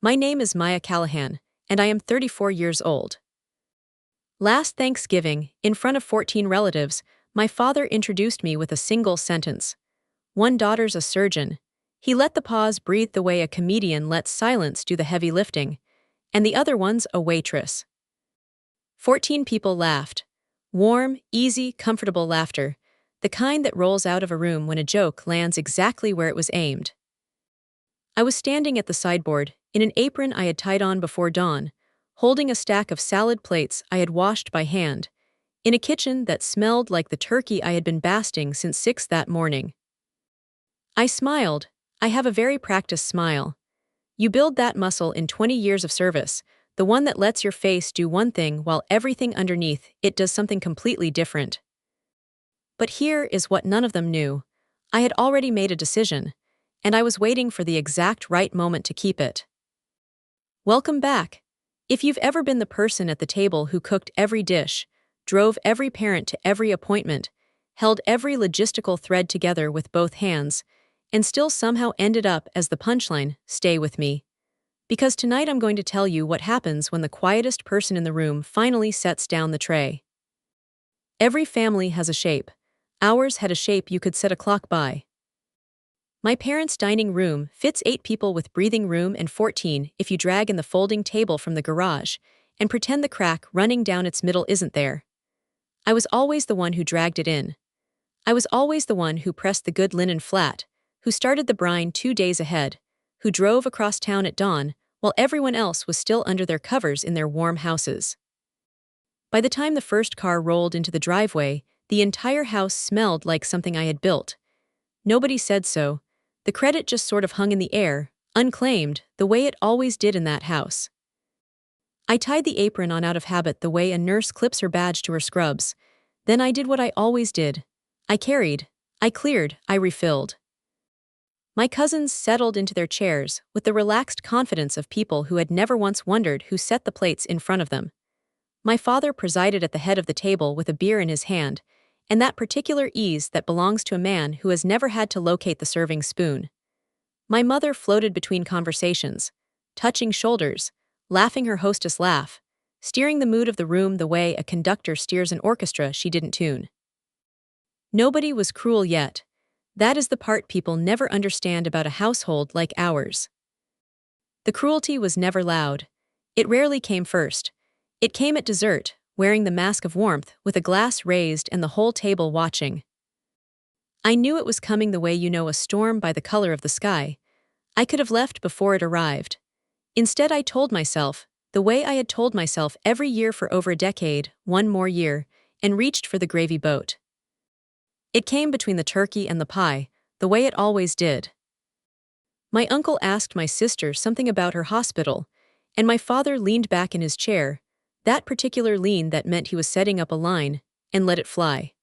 My name is Maya Callahan, and I am 34 years old. Last Thanksgiving, in front of 14 relatives, my father introduced me with a single sentence. One daughter's a surgeon. He let the pause breathe the way a comedian lets silence do the heavy lifting, and the other one's a waitress. 14 people laughed. Warm, easy, comfortable laughter, the kind that rolls out of a room when a joke lands exactly where it was aimed. I was standing at the sideboard, in an apron I had tied on before dawn, holding a stack of salad plates I had washed by hand, in a kitchen that smelled like the turkey I had been basting since 6 that morning. I smiled. I have a very practiced smile. You build that muscle in 20 years of service, the one that lets your face do one thing while everything underneath it does something completely different. But here is what none of them knew. I had already made a decision, and I was waiting for the exact right moment to keep it. Welcome back. If you've ever been the person at the table who cooked every dish, drove every parent to every appointment, held every logistical thread together with both hands, and still somehow ended up as the punchline, stay with me. Because tonight I'm going to tell you what happens when the quietest person in the room finally sets down the tray. Every family has a shape. Ours had a shape you could set a clock by. My parents' dining room fits 8 people with breathing room and 14 if you drag in the folding table from the garage and pretend the crack running down its middle isn't there. I was always the one who dragged it in. I was always the one who pressed the good linen flat, who started the brine 2 days ahead, who drove across town at dawn while everyone else was still under their covers in their warm houses. By the time the first car rolled into the driveway, the entire house smelled like something I had built. Nobody said so. The credit just sort of hung in the air, unclaimed, the way it always did in that house. I tied the apron on out of habit the way a nurse clips her badge to her scrubs. Then I did what I always did. I carried, I cleared, I refilled. My cousins settled into their chairs with the relaxed confidence of people who had never once wondered who set the plates in front of them. My father presided at the head of the table with a beer in his hand, and that particular ease that belongs to a man who has never had to locate the serving spoon. My mother floated between conversations, touching shoulders, laughing her hostess laugh, steering the mood of the room the way a conductor steers an orchestra she didn't tune. Nobody was cruel yet. That is the part people never understand about a household like ours. The cruelty was never loud. It rarely came first. It came at dessert, wearing the mask of warmth with a glass raised and the whole table watching. I knew it was coming the way you know a storm by the color of the sky. I could have left before it arrived. Instead, I told myself, the way I had told myself every year for over a decade, one more year, and reached for the gravy boat. It came between the turkey and the pie, the way it always did. My uncle asked my sister something about her hospital, and my father leaned back in his chair, that particular lean that meant he was setting up a line, and let it fly.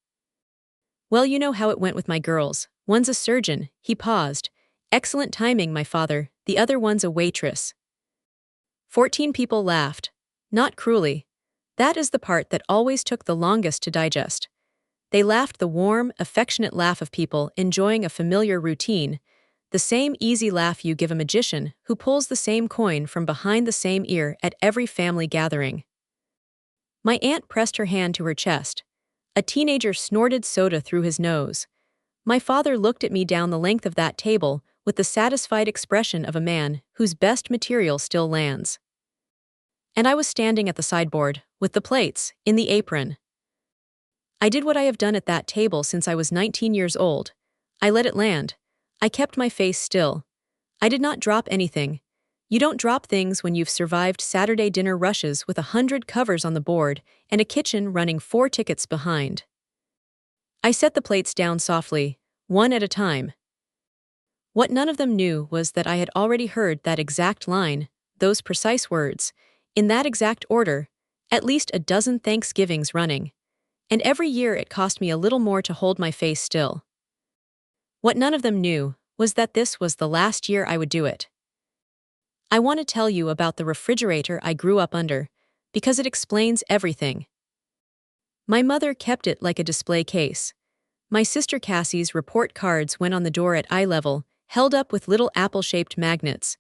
Well, you know how it went with my girls. One's a surgeon, he paused. Excellent timing, my father, the other one's a waitress. 14 people laughed. Not cruelly. That is the part that always took the longest to digest. They laughed the warm, affectionate laugh of people enjoying a familiar routine, the same easy laugh you give a magician who pulls the same coin from behind the same ear at every family gathering. My aunt pressed her hand to her chest. A teenager snorted soda through his nose. My father looked at me down the length of that table with the satisfied expression of a man whose best material still lands. And I was standing at the sideboard, with the plates, in the apron. I did what I have done at that table since I was 19 years old. I let it land. I kept my face still. I did not drop anything. You don't drop things when you've survived Saturday dinner rushes with 100 covers on the board and a kitchen running 4 tickets behind. I set the plates down softly, one at a time. What none of them knew was that I had already heard that exact line, those precise words, in that exact order, at least a dozen Thanksgivings running. And every year it cost me a little more to hold my face still. What none of them knew was that this was the last year I would do it. I want to tell you about the refrigerator I grew up under, because it explains everything. My mother kept it like a display case. My sister Cassie's report cards went on the door at eye level, held up with little apple-shaped magnets.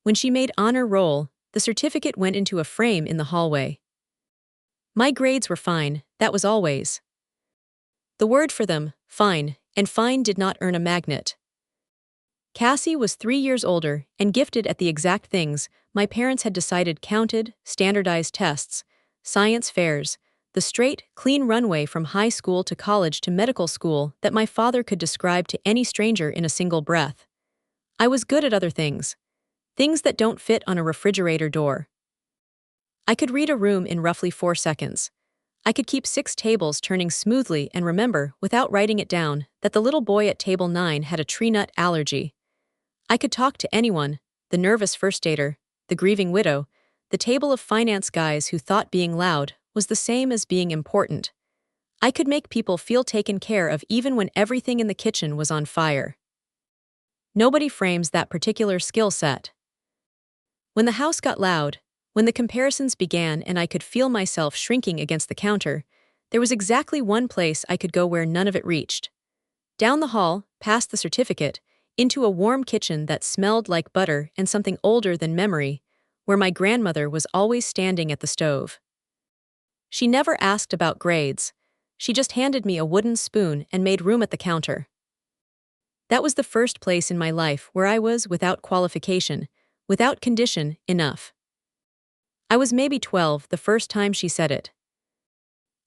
When she made honor roll, the certificate went into a frame in the hallway. My grades were fine, that was always the word for them, fine, and fine did not earn a magnet. Cassie was 3 years older and gifted at the exact things my parents had decided counted: standardized tests, science fairs, the straight, clean runway from high school to college to medical school that my father could describe to any stranger in a single breath. I was good at other things. Things that don't fit on a refrigerator door. I could read a room in roughly 4 seconds. I could keep 6 tables turning smoothly and remember, without writing it down, that the little boy at table 9 had a tree nut allergy. I could talk to anyone, the nervous first dater, the grieving widow, the table of finance guys who thought being loud was the same as being important. I could make people feel taken care of even when everything in the kitchen was on fire. Nobody frames that particular skill set. When the house got loud, when the comparisons began and I could feel myself shrinking against the counter, there was exactly one place I could go where none of it reached. Down the hall, past the certificate, into a warm kitchen that smelled like butter and something older than memory, where my grandmother was always standing at the stove. She never asked about grades. She just handed me a wooden spoon and made room at the counter. That was the first place in my life where I was, without qualification, without condition, enough. I was maybe 12 the first time she said it.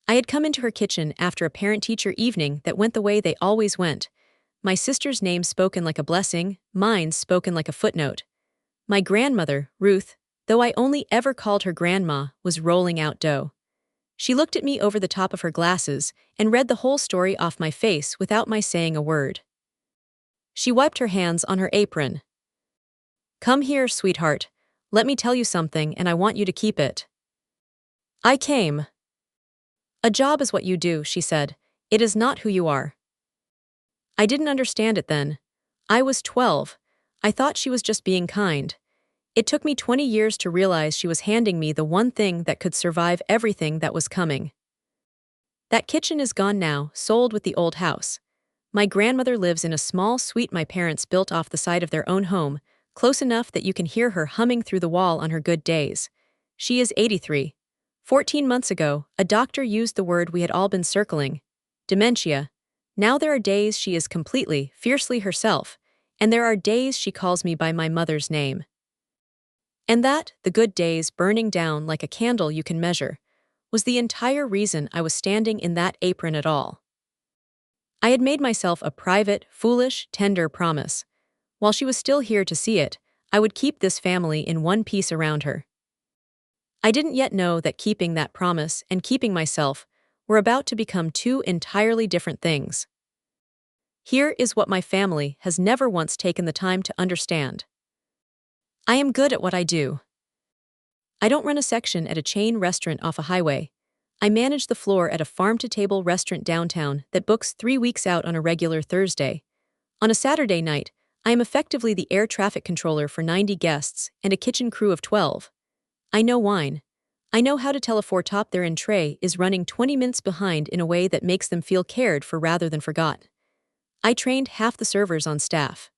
I had come into her kitchen after a parent-teacher evening that went the way they always went. My sister's name spoken like a blessing, mine spoken like a footnote. My grandmother, Ruth, though I only ever called her grandma, was rolling out dough. She looked at me over the top of her glasses and read the whole story off my face without my saying a word. She wiped her hands on her apron. "Come here, sweetheart. Let me tell you something and I want you to keep it." I came. "A job is what you do," she said. "It is not who you are." I didn't understand it then. I was 12. I thought she was just being kind. It took me 20 years to realize she was handing me the one thing that could survive everything that was coming. That kitchen is gone now, sold with the old house. My grandmother lives in a small suite my parents built off the side of their own home, close enough that you can hear her humming through the wall on her good days. She is 83. 14 months ago, a doctor used the word we had all been circling: dementia. Now there are days she is completely, fiercely herself, and there are days she calls me by my mother's name. And that, the good days burning down like a candle you can measure, was the entire reason I was standing in that apron at all. I had made myself a private, foolish, tender promise. While she was still here to see it, I would keep this family in one piece around her. I didn't yet know that keeping that promise and keeping myself were about to become two entirely different things. Here is what my family has never once taken the time to understand. I am good at what I do. I don't run a section at a chain restaurant off a highway. I manage the floor at a farm-to-table restaurant downtown that books 3 weeks out on a regular Thursday. On a Saturday night, I am effectively the air traffic controller for 90 guests and a kitchen crew of 12. I know wine. I know how to tell a four-top their entree is running 20 minutes behind in a way that makes them feel cared for rather than forgot. I trained half the servers on staff.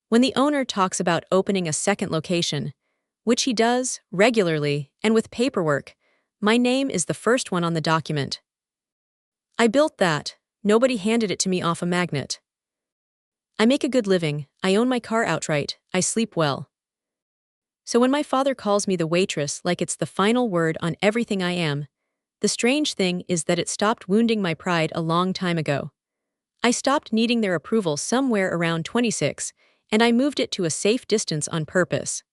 When the owner talks about opening a second location, which he does, regularly, and with paperwork, my name is the first one on the document. I built that. Nobody handed it to me off a magnet. I make a good living, I own my car outright, I sleep well. So when my father calls me the waitress like it's the final word on everything I am, the strange thing is that it stopped wounding my pride a long time ago. I stopped needing their approval somewhere around 26, and I moved it to a safe distance on purpose.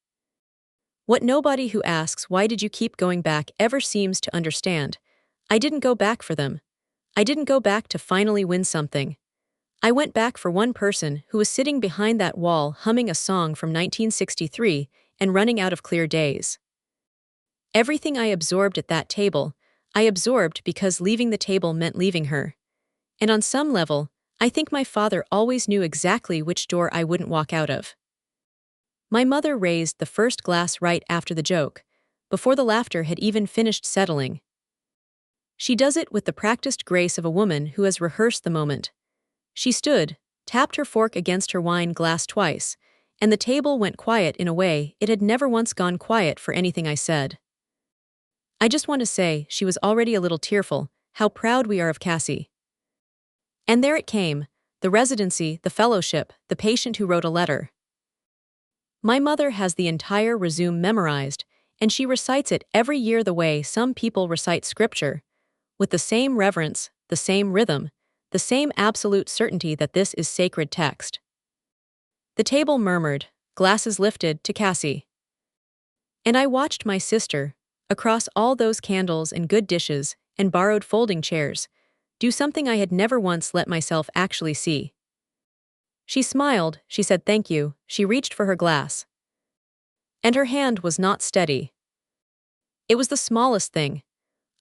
What nobody who asks why did you keep going back ever seems to understand, I didn't go back for them. I didn't go back to finally win something. I went back for one person who was sitting behind that wall humming a song from 1963 and running out of clear days. Everything I absorbed at that table, I absorbed because leaving the table meant leaving her. And on some level, I think my father always knew exactly which door I wouldn't walk out of. My mother raised the first glass right after the joke, before the laughter had even finished settling. She does it with the practiced grace of a woman who has rehearsed the moment. She stood, tapped her fork against her wine glass twice, and the table went quiet in a way it had never once gone quiet for anything I said. I just want to say, she was already a little tearful, how proud we are of Cassie. And there it came, the residency, the fellowship, the patient who wrote a letter. My mother has the entire resume memorized, and she recites it every year the way some people recite scripture, with the same reverence, the same rhythm, the same absolute certainty that this is sacred text. The table murmured, glasses lifted, to Cassie. And I watched my sister, across all those candles and good dishes and borrowed folding chairs, do something I had never once let myself actually see. She smiled, she said thank you, she reached for her glass. And her hand was not steady. It was the smallest thing.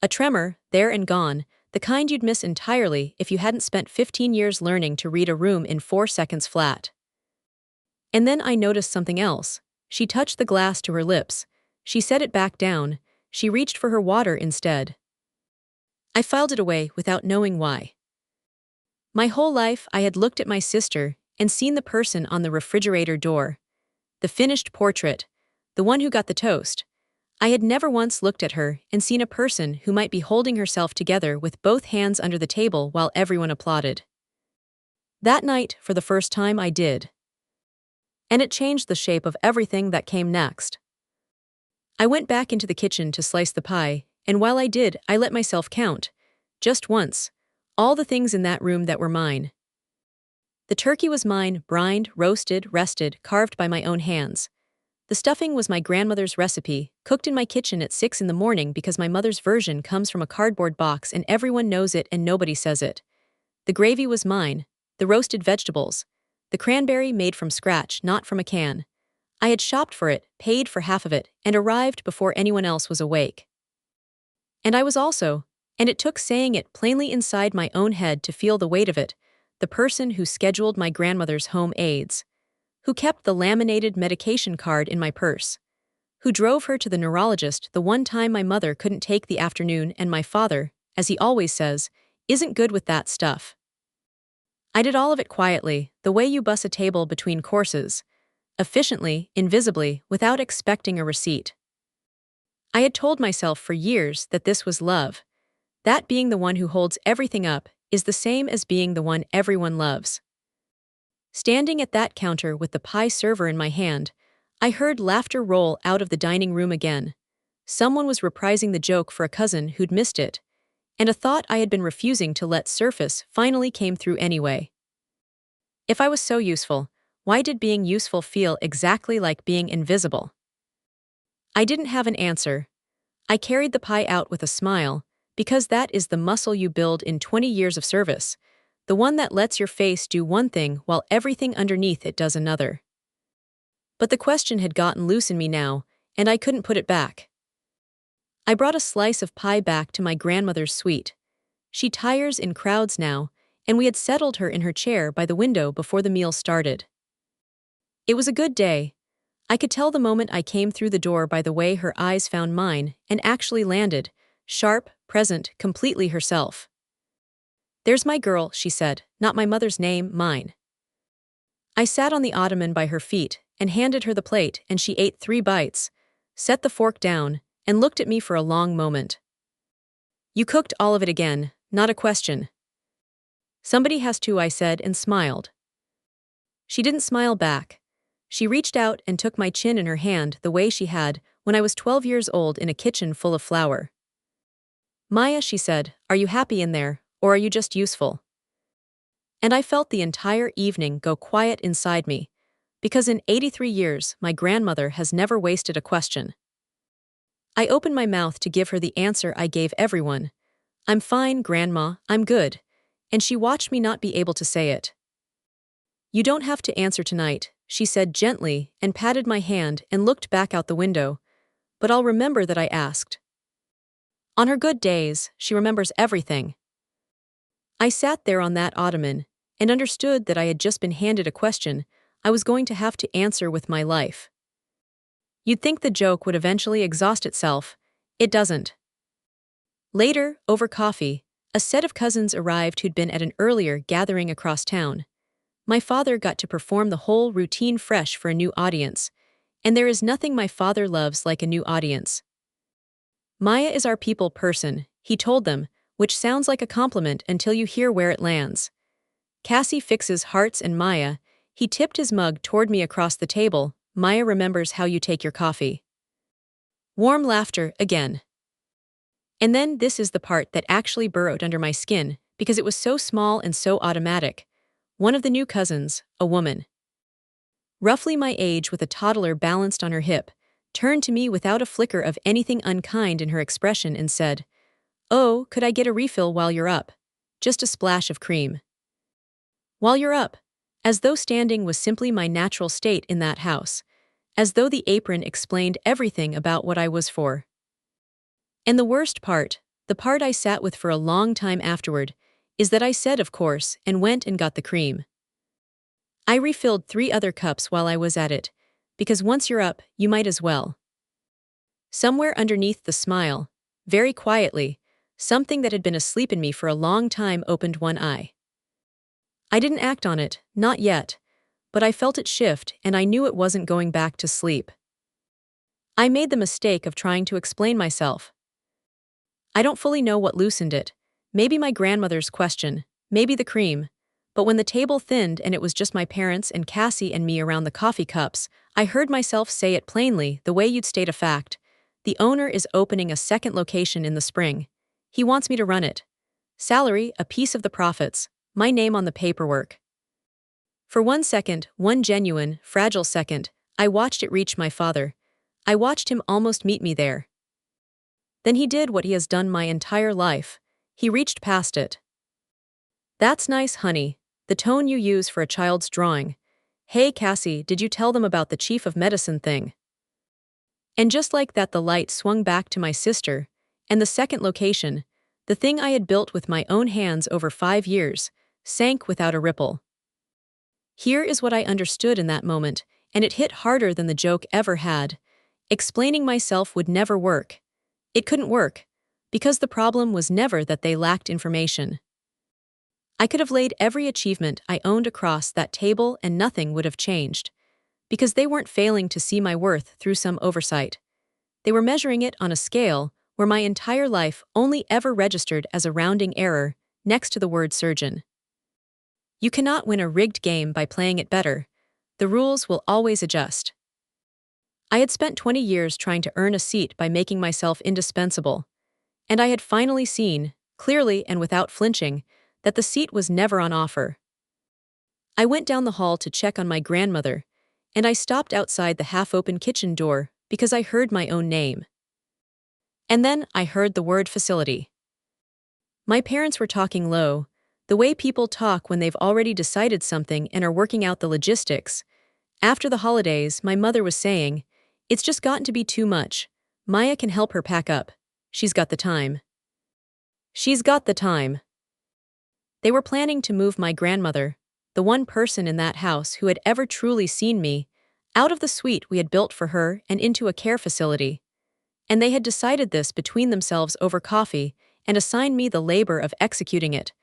A tremor, there and gone, the kind you'd miss entirely if you hadn't spent 15 years learning to read a room in 4 seconds flat. And then I noticed something else. She touched the glass to her lips. She set it back down. She reached for her water instead. I filed it away without knowing why. My whole life I had looked at my sister and seen the person on the refrigerator door. The finished portrait. The one who got the toast. I had never once looked at her and seen a person who might be holding herself together with both hands under the table while everyone applauded. That night, for the first time, I did. And it changed the shape of everything that came next. I went back into the kitchen to slice the pie, and while I did, I let myself count, just once, all the things in that room that were mine. The turkey was mine, brined, roasted, rested, carved by my own hands. The stuffing was my grandmother's recipe, cooked in my kitchen at 6 in the morning because my mother's version comes from a cardboard box and everyone knows it and nobody says it. The gravy was mine, the roasted vegetables, the cranberry made from scratch, not from a can. I had shopped for it, paid for half of it, and arrived before anyone else was awake. And I was also, and it took saying it plainly inside my own head to feel the weight of it, the person who scheduled my grandmother's home aides, who kept the laminated medication card in my purse, who drove her to the neurologist the one time my mother couldn't take the afternoon and my father, as he always says, isn't good with that stuff. I did all of it quietly, the way you bus a table between courses, efficiently, invisibly, without expecting a receipt. I had told myself for years that this was love, that being the one who holds everything up is the same as being the one everyone loves. Standing at that counter with the pie server in my hand, I heard laughter roll out of the dining room again. Someone was reprising the joke for a cousin who'd missed it, and a thought I had been refusing to let surface finally came through anyway. If I was so useful, why did being useful feel exactly like being invisible? I didn't have an answer. I carried the pie out with a smile, because that is the muscle you build in 20 years of service, the one that lets your face do one thing while everything underneath it does another. But the question had gotten loose in me now, and I couldn't put it back. I brought a slice of pie back to my grandmother's suite. She tires in crowds now, and we had settled her in her chair by the window before the meal started. It was a good day. I could tell the moment I came through the door by the way her eyes found mine and actually landed, sharp, present, completely herself. "There's my girl," she said, "not my mother's name, mine." I sat on the ottoman by her feet and handed her the plate, and she ate 3 bites, set the fork down, and looked at me for a long moment. "You cooked all of it again, not a question." "Somebody has to," I said and smiled. She didn't smile back. She reached out and took my chin in her hand the way she had when I was 12 years old in a kitchen full of flour. "Maya," she said, "are you happy in there, or are you just useful?" And I felt the entire evening go quiet inside me, because in 83 years my grandmother has never wasted a question. I opened my mouth to give her the answer I gave everyone. "I'm fine, Grandma, I'm good," and she watched me not be able to say it. "You don't have to answer tonight," she said gently and patted my hand and looked back out the window, "but I'll remember that I asked." On her good days, she remembers everything. I sat there on that ottoman and understood that I had just been handed a question I was going to have to answer with my life. You'd think the joke would eventually exhaust itself. It doesn't. Later, over coffee, a set of cousins arrived who'd been at an earlier gathering across town. My father got to perform the whole routine fresh for a new audience, and there is nothing my father loves like a new audience. Maya is our people person, he told them, which sounds like a compliment until you hear where it lands. Cassie fixes hearts and Maya, he tipped his mug toward me across the table. Maya remembers how you take your coffee. Warm laughter, again. And then this is the part that actually burrowed under my skin, because it was so small and so automatic. One of the new cousins, a woman, roughly my age with a toddler balanced on her hip, turned to me without a flicker of anything unkind in her expression and said, "Oh, could I get a refill while you're up? Just a splash of cream." While you're up, as though standing was simply my natural state in that house, as though the apron explained everything about what I was for. And the worst part, the part I sat with for a long time afterward, is that I said of course and went and got the cream. I refilled 3 other cups while I was at it, because once you're up, you might as well. Somewhere underneath the smile, very quietly, something that had been asleep in me for a long time opened one eye. I didn't act on it, not yet, but I felt it shift and I knew it wasn't going back to sleep. I made the mistake of trying to explain myself. I don't fully know what loosened it, maybe my grandmother's question, maybe the cream, but when the table thinned and it was just my parents and Cassie and me around the coffee cups, I heard myself say it plainly, the way you'd state a fact. The owner is opening a second location in the spring. He wants me to run it. Salary, a piece of the profits, my name on the paperwork. For 1 second, one genuine, fragile second, I watched it reach my father. I watched him almost meet me there. Then he did what he has done my entire life. He reached past it. "That's nice, honey," the tone you use for a child's drawing. "Hey, Cassie, did you tell them about the chief of medicine thing?" And just like that, the light swung back to my sister, and the second location, the thing I had built with my own hands over 5 years, sank without a ripple. Here is what I understood in that moment, and it hit harder than the joke ever had. Explaining myself would never work. It couldn't work, because the problem was never that they lacked information. I could have laid every achievement I owned across that table and nothing would have changed, because they weren't failing to see my worth through some oversight. They were measuring it on a scale where my entire life only ever registered as a rounding error next to the word surgeon. You cannot win a rigged game by playing it better. The rules will always adjust. I had spent 20 years trying to earn a seat by making myself indispensable, and I had finally seen, clearly and without flinching, that the seat was never on offer. I went down the hall to check on my grandmother, and I stopped outside the half-open kitchen door because I heard my own name. And then I heard the word facility. My parents were talking low, the way people talk when they've already decided something and are working out the logistics. After the holidays, my mother was saying, "It's just gotten to be too much. Maya can help her pack up. She's got the time." She's got the time. They were planning to move my grandmother, the one person in that house who had ever truly seen me, out of the suite we had built for her and into a care facility. And they had decided this between themselves over coffee and assigned me the labor of executing it,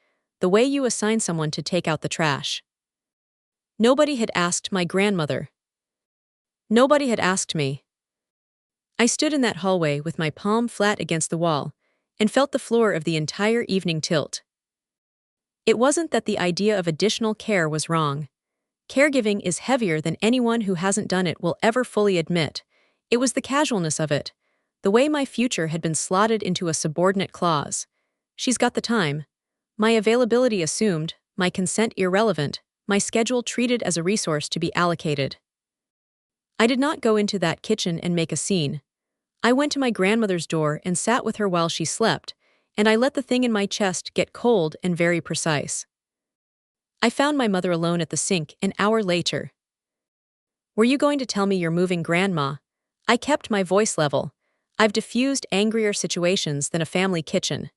the way you assign someone to take out the trash. Nobody had asked my grandmother. Nobody had asked me. I stood in that hallway with my palm flat against the wall and felt the floor of the entire evening tilt. It wasn't that the idea of additional care was wrong. Caregiving is heavier than anyone who hasn't done it will ever fully admit. It was the casualness of it, the way my future had been slotted into a subordinate clause. She's got the time. My availability assumed, my consent irrelevant, my schedule treated as a resource to be allocated. I did not go into that kitchen and make a scene. I went to my grandmother's door and sat with her while she slept, and I let the thing in my chest get cold and very precise. I found my mother alone at the sink an hour later. "Were you going to tell me you're moving, Grandma?" I kept my voice level. I've diffused angrier situations than a family kitchen.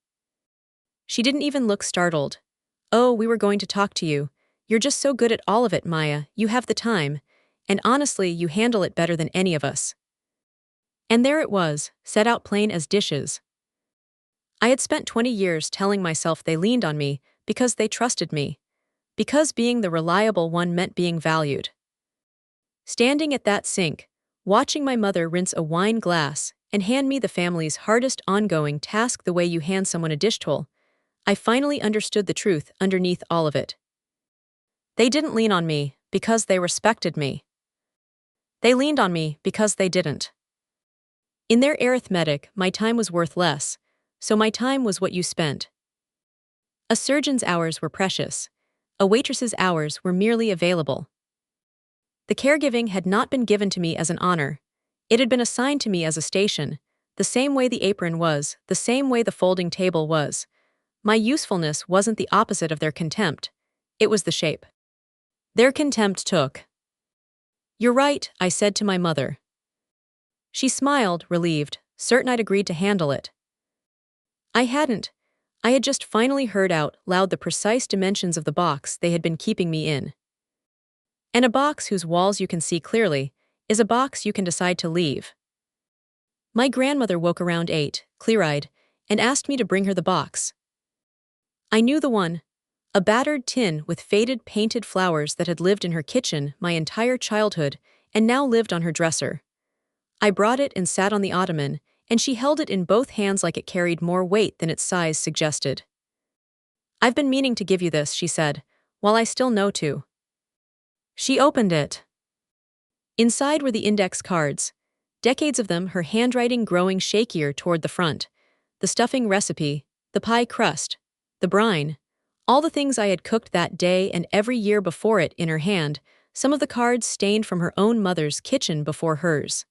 She didn't even look startled. "Oh, we were going to talk to you. You're just so good at all of it, Maya. You have the time. And honestly, you handle it better than any of us." And there it was, set out plain as dishes. I had spent 20 years telling myself they leaned on me because they trusted me. because being the reliable one meant being valued. Standing at that sink, watching my mother rinse a wine glass and hand me the family's hardest ongoing task the way you hand someone a dish towel, I finally understood the truth underneath all of it. They didn't lean on me because they respected me. They leaned on me because they didn't. In their arithmetic, my time was worth less, so my time was what you spent. A surgeon's hours were precious. A waitress's hours were merely available. The caregiving had not been given to me as an honor. It had been assigned to me as a station, the same way the apron was, the same way the folding table was. My usefulness wasn't the opposite of their contempt. It was the shape. Their contempt took. "You're right," I said to my mother. She smiled, relieved, certain I'd agreed to handle it. I hadn't. I had just finally heard out loud the precise dimensions of the box they had been keeping me in. And a box whose walls you can see clearly is a box you can decide to leave. My grandmother woke around 8, clear-eyed, and asked me to bring her the box. I knew the one. A battered tin with faded painted flowers that had lived in her kitchen my entire childhood and now lived on her dresser. I brought it and sat on the ottoman, and she held it in both hands like it carried more weight than its size suggested. "I've been meaning to give you this," she said, "while I still know to." She opened it. Inside were the index cards, decades of them, her handwriting growing shakier toward the front, the stuffing recipe, the pie crust, the brine, all the things I had cooked that day and every year before it in her hand, some of the cards stained from her own mother's kitchen before hers.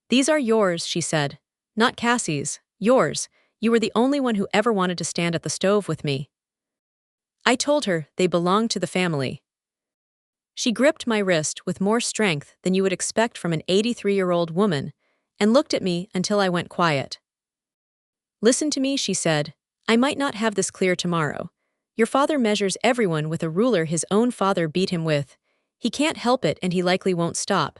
"These are yours," she said. "Not Cassie's, yours. You were the only one who ever wanted to stand at the stove with me." I told her they belonged to the family. She gripped my wrist with more strength than you would expect from an 83-year-old woman and looked at me until I went quiet. "Listen to me," she said. "I might not have this clear tomorrow. Your father measures everyone with a ruler his own father beat him with. He can't help it and he likely won't stop.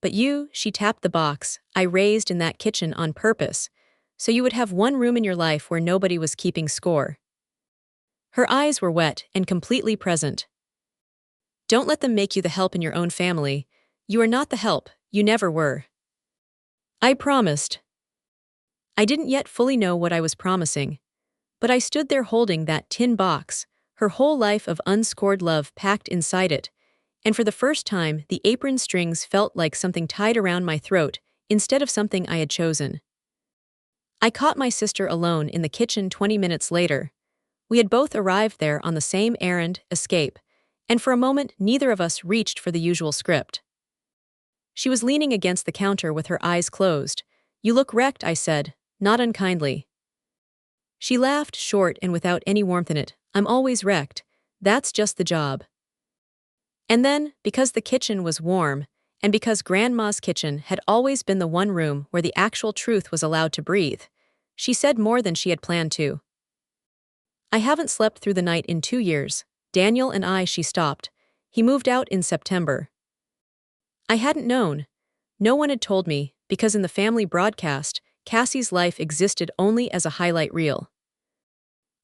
But you," she tapped the box, "I raised in that kitchen on purpose, so you would have one room in your life where nobody was keeping score." Her eyes were wet and completely present. "Don't let them make you the help in your own family. You are not the help, you never were." I promised. I didn't yet fully know what I was promising, but I stood there holding that tin box, her whole life of unscored love packed inside it, and for the first time the apron strings felt like something tied around my throat instead of something I had chosen. I caught my sister alone in the kitchen 20 minutes later. We had both arrived there on the same errand, escape, and for a moment neither of us reached for the usual script. She was leaning against the counter with her eyes closed. "You look wrecked," I said, not unkindly. She laughed, short and without any warmth in it. "I'm always wrecked. That's just the job." And then, because the kitchen was warm, and because Grandma's kitchen had always been the one room where the actual truth was allowed to breathe, she said more than she had planned to. "I haven't slept through the night in 2 years. Daniel and I," she stopped. "He moved out in September." I hadn't known. No one had told me, because in the family broadcast, Cassie's life existed only as a highlight reel.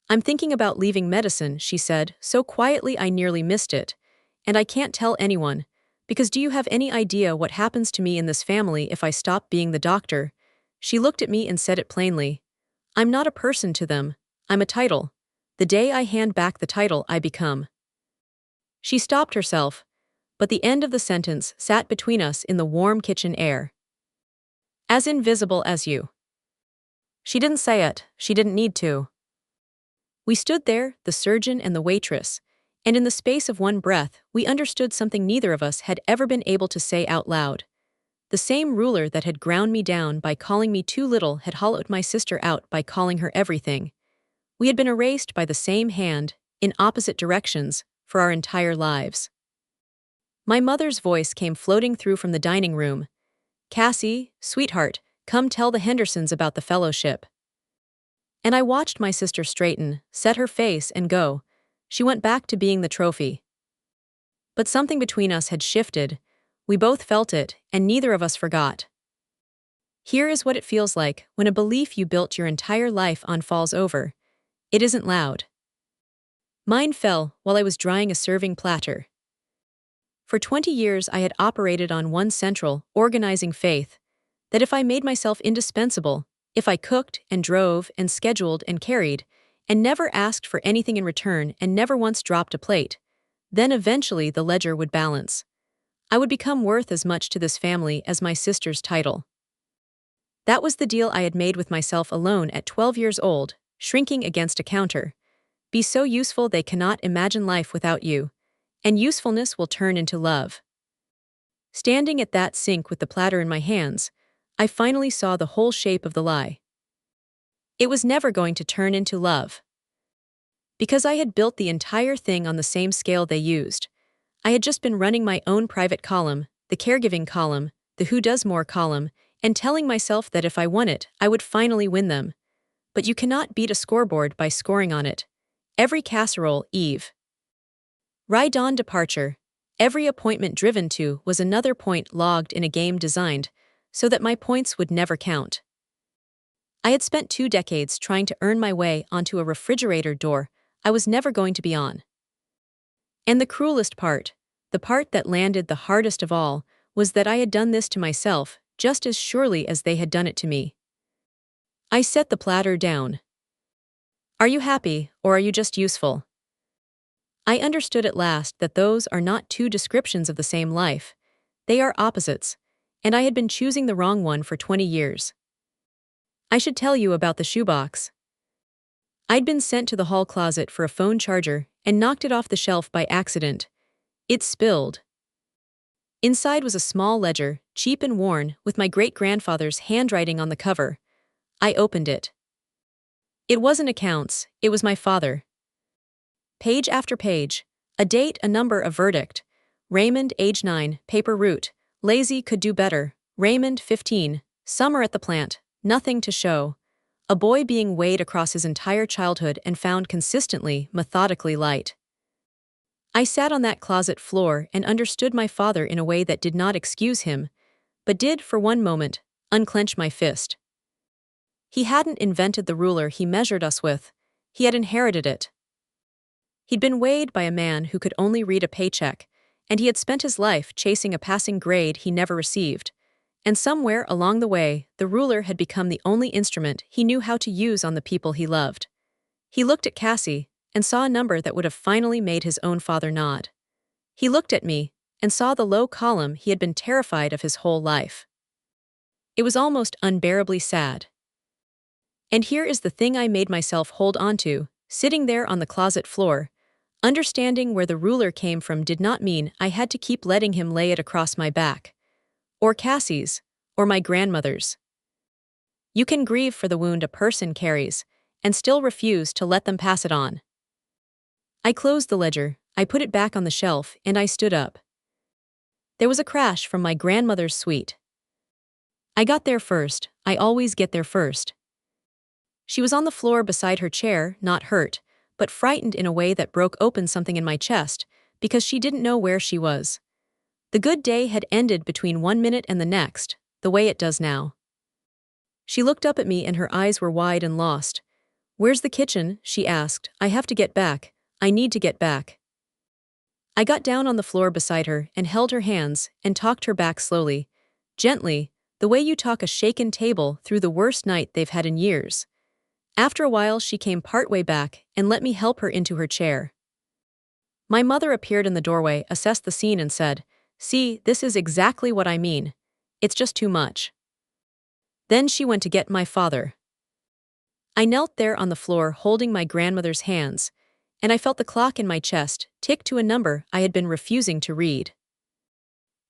"I'm thinking about leaving medicine," she said, so quietly I nearly missed it. "And I can't tell anyone, because do you have any idea what happens to me in this family if I stop being the doctor?" She looked at me and said it plainly. "I'm not a person to them. I'm a title. The day I hand back the title, I become." She stopped herself, but the end of the sentence sat between us in the warm kitchen air. "As invisible as you." She didn't say it, she didn't need to. We stood there, the surgeon and the waitress, and in the space of one breath, we understood something neither of us had ever been able to say out loud. The same ruler that had ground me down by calling me too little had hollowed my sister out by calling her everything. We had been erased by the same hand, in opposite directions, for our entire lives. My mother's voice came floating through from the dining room. "Cassie, sweetheart, come tell the Hendersons about the fellowship." And I watched my sister straighten, set her face, and go. She went back to being the trophy. But something between us had shifted. We both felt it, and neither of us forgot. Here is what it feels like when a belief you built your entire life on falls over. It isn't loud. Mine fell while I was drying a serving platter. For 20 years I had operated on one central, organizing faith, that if I made myself indispensable, if I cooked and drove and scheduled and carried, and never asked for anything in return and never once dropped a plate, then eventually the ledger would balance. I would become worth as much to this family as my sister's title. That was the deal I had made with myself alone at 12 years old, shrinking against a counter. Be so useful they cannot imagine life without you, and usefulness will turn into love. Standing at that sink with the platter in my hands, I finally saw the whole shape of the lie. It was never going to turn into love. Because I had built the entire thing on the same scale they used. I had just been running my own private column, the caregiving column, the who does more column, and telling myself that if I won it, I would finally win them. But you cannot beat a scoreboard by scoring on it. Every casserole, Eve. Ride-on departure. Every appointment driven to was another point logged in a game designed so that my points would never count. I had spent 2 decades trying to earn my way onto a refrigerator door I was never going to be on. And the cruelest part, the part that landed the hardest of all, was that I had done this to myself just as surely as they had done it to me. I set the platter down. Are you happy, or are you just useful? I understood at last that those are not two descriptions of the same life. They are opposites, and I had been choosing the wrong one for 20 years. I should tell you about the shoebox. I'd been sent to the hall closet for a phone charger and knocked it off the shelf by accident. It spilled. Inside was a small ledger, cheap and worn, with my great-grandfather's handwriting on the cover. I opened it. It wasn't accounts, it was my father. Page after page, a date, a number, a verdict. Raymond, age 9, paper route. Lazy, could do better. Raymond, 15, summer at the plant, nothing to show. A boy being weighed across his entire childhood and found consistently, methodically light. I sat on that closet floor and understood my father in a way that did not excuse him, but did, for one moment, unclench my fist. He hadn't invented the ruler he measured us with, he had inherited it. He'd been weighed by a man who could only read a paycheck, and he had spent his life chasing a passing grade he never received. And somewhere along the way, the ruler had become the only instrument he knew how to use on the people he loved. He looked at Cassie and saw a number that would have finally made his own father nod. He looked at me and saw the low column he had been terrified of his whole life. It was almost unbearably sad. And here is the thing I made myself hold on to, sitting there on the closet floor. Understanding where the ruler came from did not mean I had to keep letting him lay it across my back. Or Cassie's, or my grandmother's. You can grieve for the wound a person carries, and still refuse to let them pass it on. I closed the ledger, I put it back on the shelf, and I stood up. There was a crash from my grandmother's suite. I got there first, I always get there first. She was on the floor beside her chair, not hurt, but frightened in a way that broke open something in my chest, because she didn't know where she was. The good day had ended between 1 minute and the next, the way it does now. She looked up at me and her eyes were wide and lost. "Where's the kitchen?" she asked. "I have to get back. I need to get back." I got down on the floor beside her and held her hands and talked her back slowly, gently, the way you talk a shaken table through the worst night they've had in years. After a while she came partway back and let me help her into her chair. My mother appeared in the doorway, assessed the scene and said, "See, this is exactly what I mean. It's just too much." Then she went to get my father. I knelt there on the floor holding my grandmother's hands, and I felt the clock in my chest tick to a number I had been refusing to read.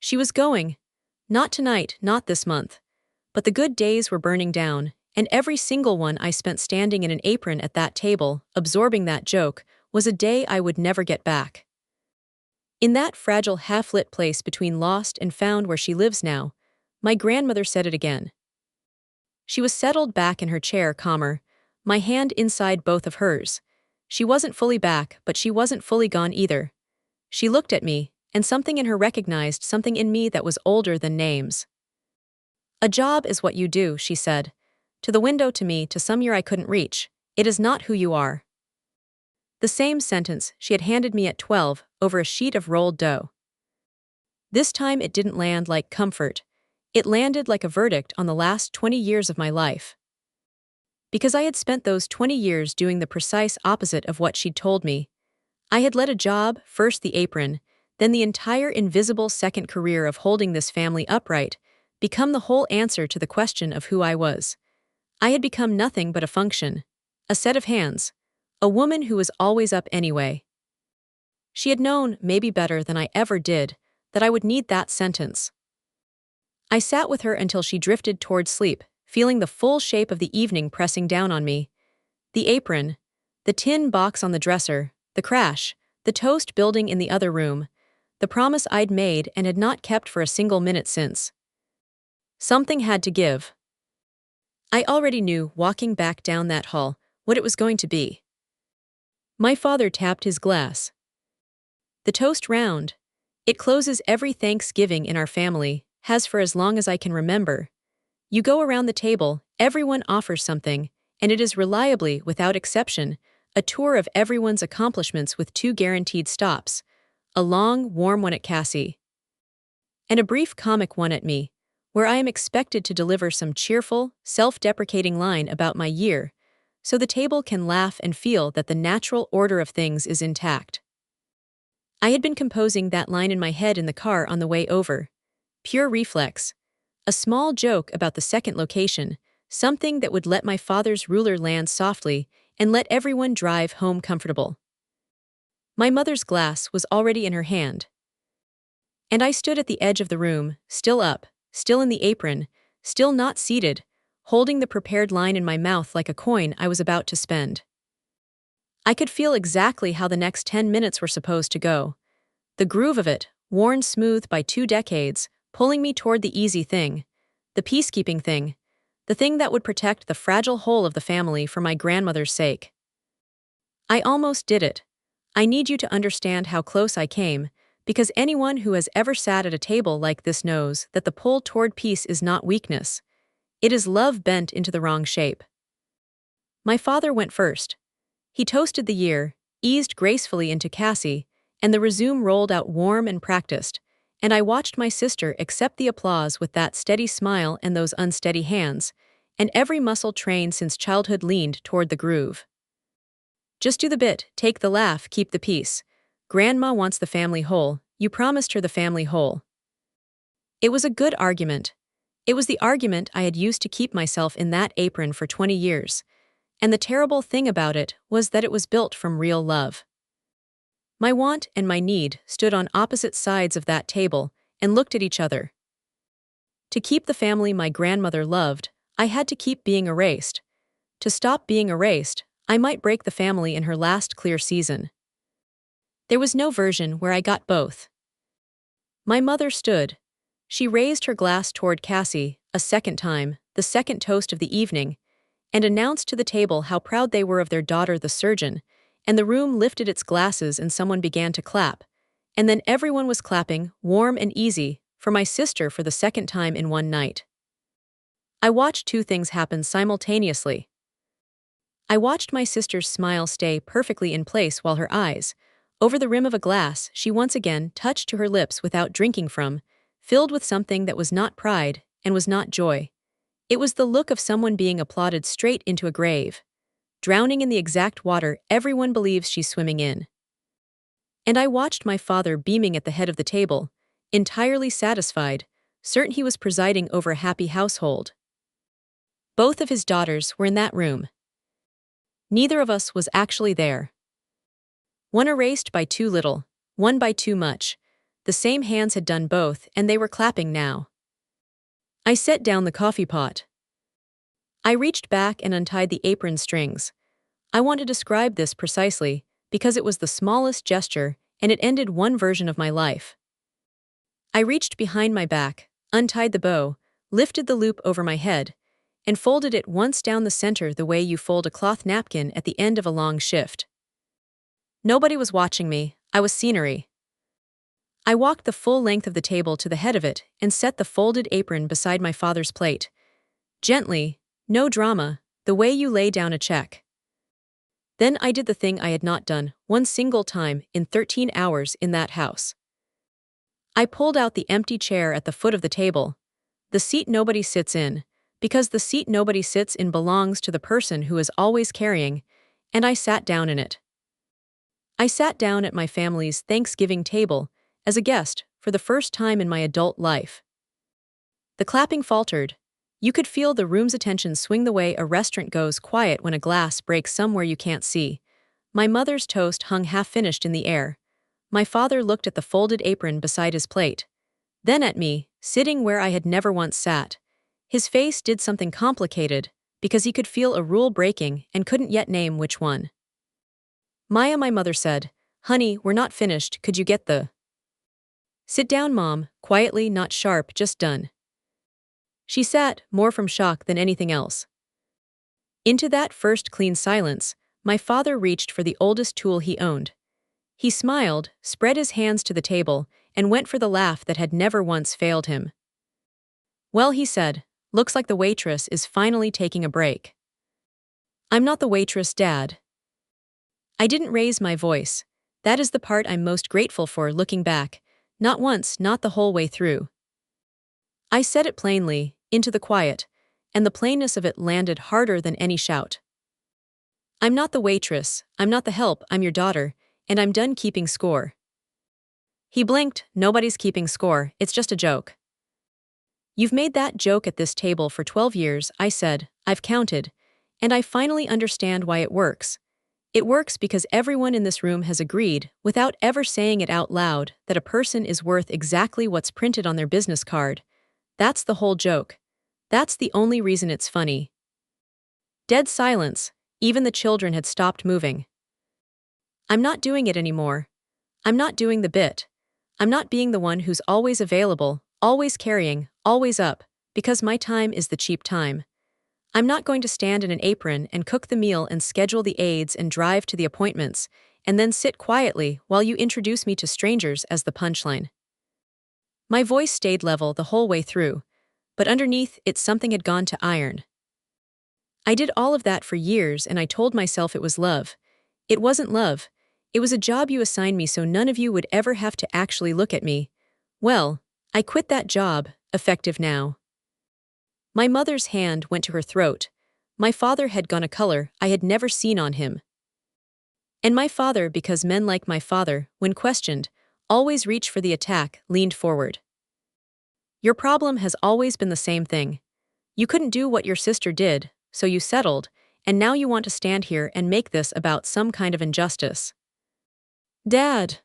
She was going. Not tonight, not this month. But the good days were burning down, and every single one I spent standing in an apron at that table, absorbing that joke, was a day I would never get back. In that fragile half-lit place between lost and found where she lives now, my grandmother said it again. She was settled back in her chair, calmer, my hand inside both of hers. She wasn't fully back, but she wasn't fully gone either. She looked at me, and something in her recognized something in me that was older than names. "A job is what you do," she said. "To the window, to me, to some year I couldn't reach. It is not who you are." The same sentence she had handed me at 12 over a sheet of rolled dough. This time it didn't land like comfort. It landed like a verdict on the last 20 years of my life. Because I had spent those 20 years doing the precise opposite of what she'd told me. I had led a job, first the apron, then the entire invisible second career of holding this family upright, become the whole answer to the question of who I was. I had become nothing but a function, a set of hands, a woman who was always up anyway. She had known, maybe better than I ever did, that I would need that sentence. I sat with her until she drifted toward sleep, feeling the full shape of the evening pressing down on me. The apron, the tin box on the dresser, the crash, the toast building in the other room, the promise I'd made and had not kept for a single minute since. Something had to give. I already knew, walking back down that hall, what it was going to be. My father tapped his glass. The toast round. It closes every Thanksgiving in our family, has for as long as I can remember. You go around the table, everyone offers something, and it is reliably, without exception, a tour of everyone's accomplishments with 2 guaranteed stops, a long, warm one at Cassie, and a brief comic one at me, where I am expected to deliver some cheerful, self-deprecating line about my year, so the table can laugh and feel that the natural order of things is intact. I had been composing that line in my head in the car on the way over. Pure reflex. A small joke about the second location, something that would let my father's ruler land softly and let everyone drive home comfortable. My mother's glass was already in her hand. And I stood at the edge of the room, still up, still in the apron, still not seated, holding the prepared line in my mouth like a coin I was about to spend. I could feel exactly how the next 10 minutes were supposed to go. The groove of it, worn smooth by 2 decades, pulling me toward the easy thing, the peacekeeping thing, the thing that would protect the fragile whole of the family for my grandmother's sake. I almost did it. I need you to understand how close I came, because anyone who has ever sat at a table like this knows that the pull toward peace is not weakness. It is love bent into the wrong shape. My father went first. He toasted the year, eased gracefully into Cassie, and the resume rolled out warm and practiced, and I watched my sister accept the applause with that steady smile and those unsteady hands, and every muscle trained since childhood leaned toward the groove. Just do the bit, take the laugh, keep the peace. Grandma wants the family whole, you promised her the family whole. It was a good argument. It was the argument I had used to keep myself in that apron for 20 years, and the terrible thing about it was that it was built from real love. My want and my need stood on opposite sides of that table and looked at each other. To keep the family my grandmother loved, I had to keep being erased. To stop being erased, I might break the family in her last clear season. There was no version where I got both. My mother stood. She raised her glass toward Cassie, a second time, the second toast of the evening, and announced to the table how proud they were of their daughter the surgeon, and the room lifted its glasses and someone began to clap, and then everyone was clapping, warm and easy, for my sister for the second time in one night. I watched 2 things happen simultaneously. I watched my sister's smile stay perfectly in place while her eyes, over the rim of a glass she once again touched to her lips without drinking from, filled with something that was not pride and was not joy. It was the look of someone being applauded straight into a grave, drowning in the exact water everyone believes she's swimming in. And I watched my father beaming at the head of the table, entirely satisfied, certain he was presiding over a happy household. Both of his daughters were in that room. Neither of us was actually there. One erased by too little, one by too much. The same hands had done both, and they were clapping now. I set down the coffee pot. I reached back and untied the apron strings. I want to describe this precisely, because it was the smallest gesture, and it ended one version of my life. I reached behind my back, untied the bow, lifted the loop over my head, and folded it once down the center the way you fold a cloth napkin at the end of a long shift. Nobody was watching me, I was scenery. I walked the full length of the table to the head of it and set the folded apron beside my father's plate. Gently, no drama, the way you lay down a check. Then I did the thing I had not done one single time in 13 hours in that house. I pulled out the empty chair at the foot of the table, the seat nobody sits in, because the seat nobody sits in belongs to the person who is always carrying, and I sat down in it. I sat down at my family's Thanksgiving table as a guest for the first time in my adult life. The clapping faltered. You could feel the room's attention swing the way a restaurant goes quiet when a glass breaks somewhere you can't see. My mother's toast hung half-finished in the air. My father looked at the folded apron beside his plate. Then at me, sitting where I had never once sat. His face did something complicated, because he could feel a rule breaking and couldn't yet name which one. Maya, my mother said, "Honey, we're not finished, could you get the—" "Sit down, Mom," quietly, not sharp, just done. She sat, more from shock than anything else. Into that first clean silence, my father reached for the oldest tool he owned. He smiled, spread his hands to the table, and went for the laugh that had never once failed him. "Well," he said, "looks like the waitress is finally taking a break." "I'm not the waitress, Dad." I didn't raise my voice. That is the part I'm most grateful for looking back, not once, not the whole way through. I said it plainly, into the quiet, and the plainness of it landed harder than any shout. "I'm not the waitress, I'm not the help, I'm your daughter, and I'm done keeping score." He blinked. "Nobody's keeping score, it's just a joke." "You've made that joke at this table for 12 years, I said. "I've counted. And I finally understand why it works. It works because everyone in this room has agreed, without ever saying it out loud, that a person is worth exactly what's printed on their business card. That's the whole joke. That's the only reason it's funny." Dead silence. Even the children had stopped moving. "I'm not doing it anymore. I'm not doing the bit. I'm not being the one who's always available, always carrying, always up, because my time is the cheap time. I'm not going to stand in an apron and cook the meal and schedule the aides and drive to the appointments, and then sit quietly while you introduce me to strangers as the punchline." My voice stayed level the whole way through, but underneath it something had gone to iron. I did all of that for years and I told myself it was love. It wasn't love. It was a job you assigned me so none of you would ever have to actually look at me. Well, I quit that job, effective now. My mother's hand went to her throat. My father had gone a color I had never seen on him. And my father, because men like my father, when questioned, always reach for the attack, leaned forward. "Your problem has always been the same thing. You couldn't do what your sister did, so you settled, and now you want to stand here and make this about some kind of injustice." "Dad."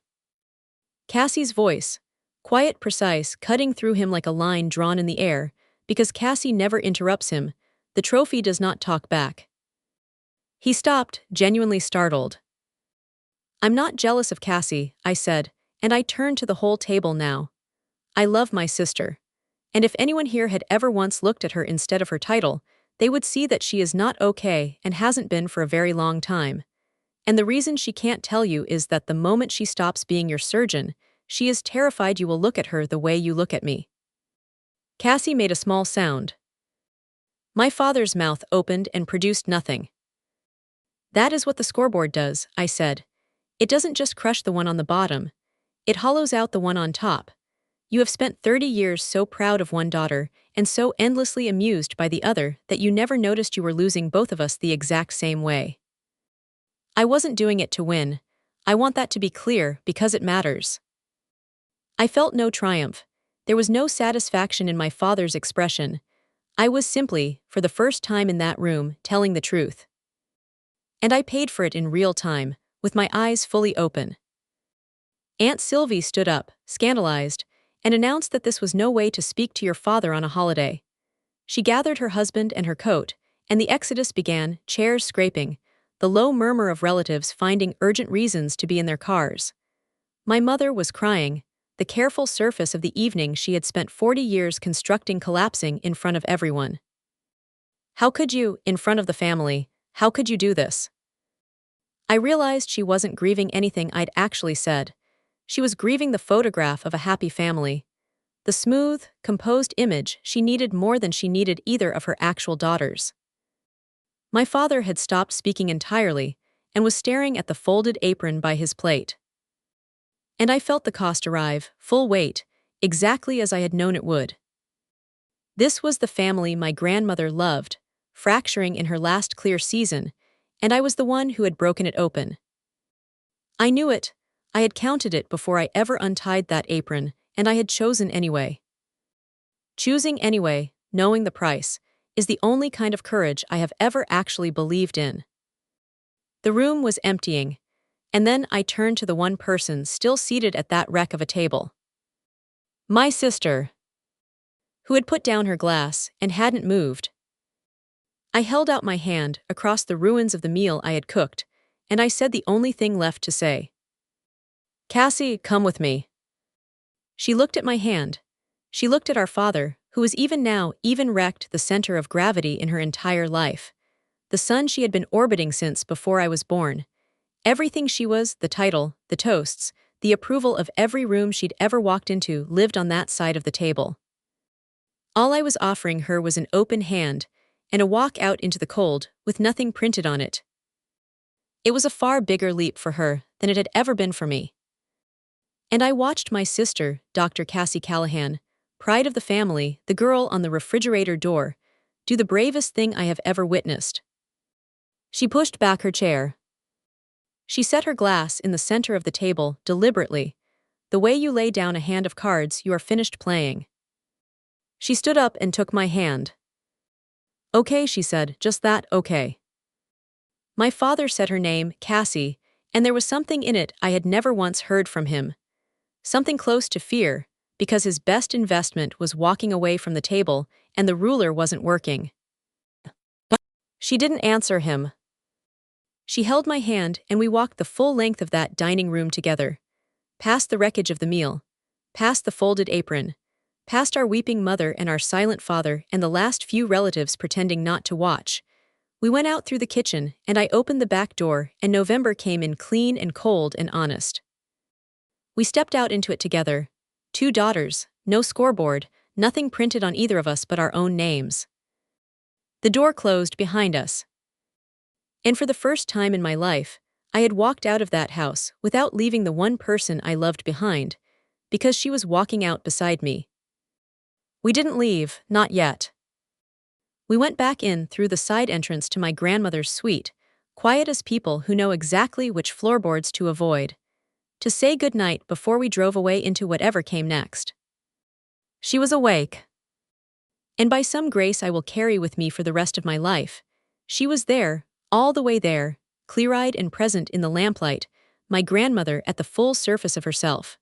Cassie's voice, quiet, precise, cutting through him like a line drawn in the air, because Cassie never interrupts him, the trophy does not talk back. He stopped, genuinely startled. "I'm not jealous of Cassie," I said, and I turned to the whole table now. "I love my sister. And if anyone here had ever once looked at her instead of her title, they would see that she is not okay and hasn't been for a very long time. And the reason she can't tell you is that the moment she stops being your surgeon, she is terrified you will look at her the way you look at me." Cassie made a small sound. My father's mouth opened and produced nothing. "That is what the scoreboard does," I said. "It doesn't just crush the one on the bottom. It hollows out the one on top. You have spent 30 years so proud of one daughter and so endlessly amused by the other that you never noticed you were losing both of us the exact same way. I wasn't doing it to win. I want that to be clear because it matters." I felt no triumph. There was no satisfaction in my father's expression. I was simply, for the first time in that room, telling the truth. And I paid for it in real time, with my eyes fully open. Aunt Sylvie stood up, scandalized, and announced that this was no way to speak to your father on a holiday. She gathered her husband and her coat, and the exodus began, chairs scraping, the low murmur of relatives finding urgent reasons to be in their cars. My mother was crying, the careful surface of the evening she had spent 40 years constructing collapsing in front of everyone. "How could you, in front of the family, how could you do this?" I realized she wasn't grieving anything I'd actually said. She was grieving the photograph of a happy family. The smooth, composed image she needed more than she needed either of her actual daughters. My father had stopped speaking entirely, and was staring at the folded apron by his plate. And I felt the cost arrive, full weight, exactly as I had known it would. This was the family my grandmother loved, fracturing in her last clear season, and I was the one who had broken it open. I knew it. I had counted it before I ever untied that apron, and I had chosen anyway. Choosing anyway, knowing the price, is the only kind of courage I have ever actually believed in. The room was emptying, and then I turned to the one person still seated at that wreck of a table. My sister, who had put down her glass and hadn't moved. I held out my hand across the ruins of the meal I had cooked, and I said the only thing left to say. Cassie, come with me. She looked at my hand. She looked at our father, who was even now wrecked the center of gravity in her entire life. The sun she had been orbiting since before I was born. Everything she was, the title, the toasts, the approval of every room she'd ever walked into lived on that side of the table. All I was offering her was an open hand and a walk out into the cold with nothing printed on it. It was a far bigger leap for her than it had ever been for me. And I watched my sister, Dr. Cassie Callahan, pride of the family, the girl on the refrigerator door, do the bravest thing I have ever witnessed. She pushed back her chair. She set her glass in the center of the table deliberately. The way you lay down a hand of cards you are finished playing. She stood up and took my hand. Okay, she said, just that, okay. My father said her name, Cassie, and there was something in it I had never once heard from him. Something close to fear, because his best investment was walking away from the table and the ruler wasn't working. She didn't answer him. She held my hand and we walked the full length of that dining room together. Past the wreckage of the meal. Past the folded apron. Past our weeping mother and our silent father and the last few relatives pretending not to watch. We went out through the kitchen and I opened the back door and November came in clean and cold and honest. We stepped out into it together. 2 daughters, no scoreboard, nothing printed on either of us but our own names. The door closed behind us. And for the first time in my life, I had walked out of that house without leaving the one person I loved behind, because she was walking out beside me. We didn't leave, not yet. We went back in through the side entrance to my grandmother's suite, quiet as people who know exactly which floorboards to avoid, to say goodnight before we drove away into whatever came next. She was awake. And by some grace I will carry with me for the rest of my life, she was there, all the way there, clear-eyed and present in the lamplight, my grandmother at the full surface of herself.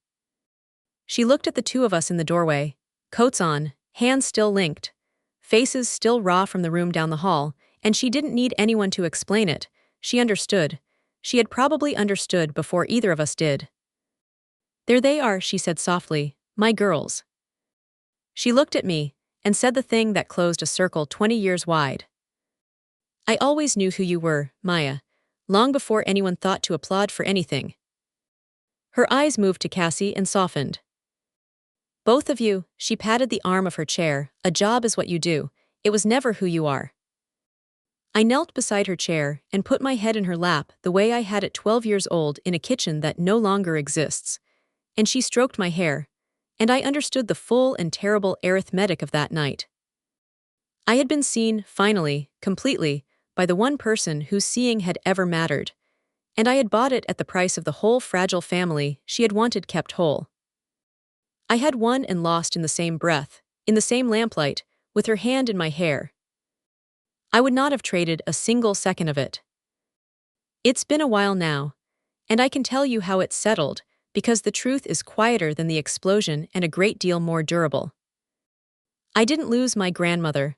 She looked at the 2 of us in the doorway, coats on, hands still linked, faces still raw from the room down the hall, and she didn't need anyone to explain it. She understood. She had probably understood before either of us did. There they are, she said softly, my girls. She looked at me and said the thing that closed a circle 20 years wide. I always knew who you were, Maya, long before anyone thought to applaud for anything. Her eyes moved to Cassie and softened. Both of you, she patted the arm of her chair, a job is what you do, it was never who you are. I knelt beside her chair and put my head in her lap the way I had at 12 years old in a kitchen that no longer exists, and she stroked my hair, and I understood the full and terrible arithmetic of that night. I had been seen, finally, completely, by the one person whose seeing had ever mattered, and I had bought it at the price of the whole fragile family she had wanted kept whole. I had won and lost in the same breath, in the same lamplight, with her hand in my hair. I would not have traded a single second of it. It's been a while now, and I can tell you how it settled, because the truth is quieter than the explosion and a great deal more durable. I didn't lose my grandmother.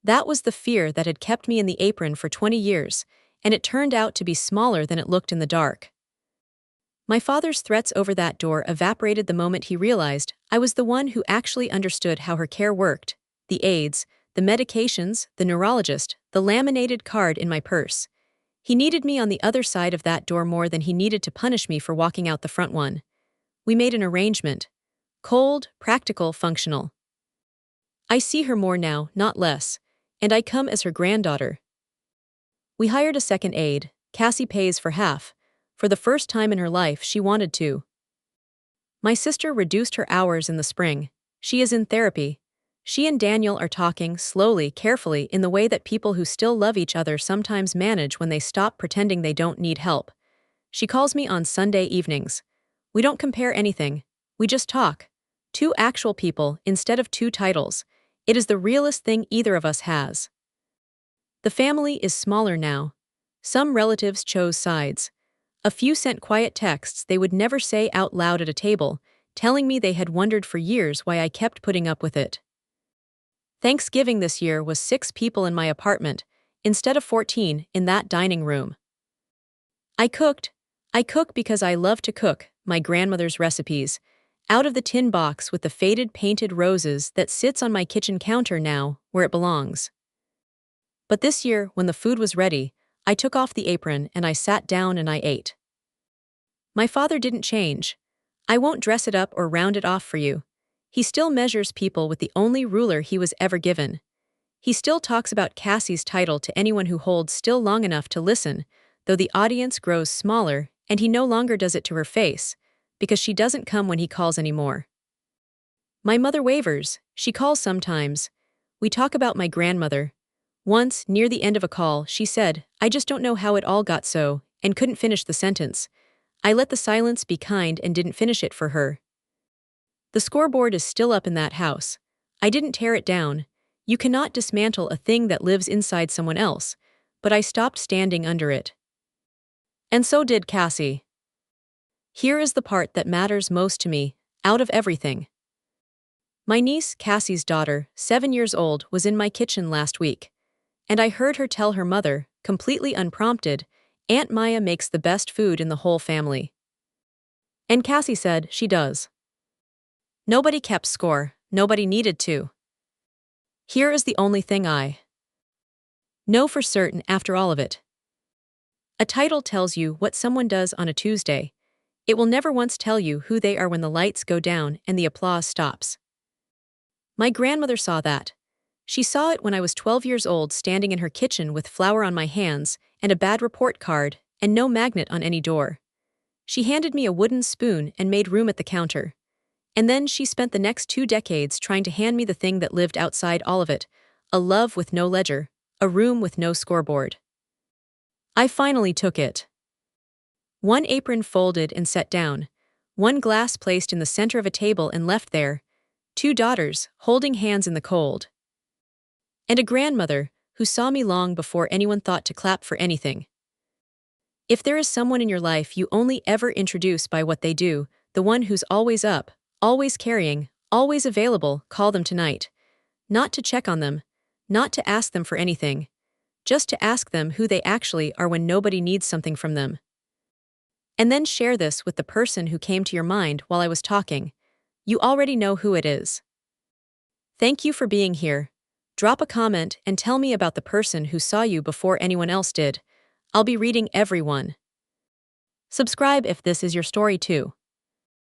That was the fear that had kept me in the apron for 20 years, and it turned out to be smaller than it looked in the dark. My father's threats over that door evaporated the moment he realized I was the one who actually understood how her care worked, the aids, the medications, the neurologist, the laminated card in my purse. He needed me on the other side of that door more than he needed to punish me for walking out the front one. We made an arrangement. Cold, practical, functional. I see her more now, not less, and I come as her granddaughter. We hired a second aide, Cassie pays for half. For the first time in her life, she wanted to. My sister reduced her hours in the spring. She is in therapy. She and Daniel are talking, slowly, carefully, in the way that people who still love each other sometimes manage when they stop pretending they don't need help. She calls me on Sunday evenings. We don't compare anything. We just talk. Two actual people instead of two titles. It is the realest thing either of us has. The family is smaller now. Some relatives chose sides. A few sent quiet texts they would never say out loud at a table, telling me they had wondered for years why I kept putting up with it. Thanksgiving this year was 6 people in my apartment, instead of 14 in that dining room. I cooked. I cook because I love to cook, my grandmother's recipes, out of the tin box with the faded painted roses that sits on my kitchen counter now, where it belongs. But this year, when the food was ready, I took off the apron and I sat down and I ate. My father didn't change. I won't dress it up or round it off for you. He still measures people with the only ruler he was ever given. He still talks about Cassie's title to anyone who holds still long enough to listen, though the audience grows smaller and he no longer does it to her face, because she doesn't come when he calls anymore. My mother wavers. She calls sometimes. We talk about my grandmother. Once, near the end of a call, she said, "I just don't know how it all got so," and couldn't finish the sentence. I let the silence be kind and didn't finish it for her. The scoreboard is still up in that house. I didn't tear it down. You cannot dismantle a thing that lives inside someone else, but I stopped standing under it. And so did Cassie. Here is the part that matters most to me, out of everything. My niece, Cassie's daughter, 7 years old, was in my kitchen last week. And I heard her tell her mother, completely unprompted, "Aunt Maya makes the best food in the whole family." And Cassie said, "She does." Nobody kept score, nobody needed to. Here is the only thing I know for certain after all of it. A title tells you what someone does on a Tuesday. It will never once tell you who they are when the lights go down and the applause stops. My grandmother saw that. She saw it when I was 12 years old, standing in her kitchen with flour on my hands and a bad report card and no magnet on any door. She handed me a wooden spoon and made room at the counter. And then she spent the next 2 decades trying to hand me the thing that lived outside all of it, a love with no ledger, a room with no scoreboard. I finally took it. One apron folded and set down, one glass placed in the center of a table and left there, 2 daughters holding hands in the cold. And a grandmother who saw me long before anyone thought to clap for anything. If there is someone in your life you only ever introduce by what they do, the one who's always up, always carrying, always available, call them tonight. Not to check on them, not to ask them for anything, just to ask them who they actually are when nobody needs something from them. And then share this with the person who came to your mind while I was talking. You already know who it is. Thank you for being here. Drop a comment and tell me about the person who saw you before anyone else did. I'll be reading every one. Subscribe if this is your story too.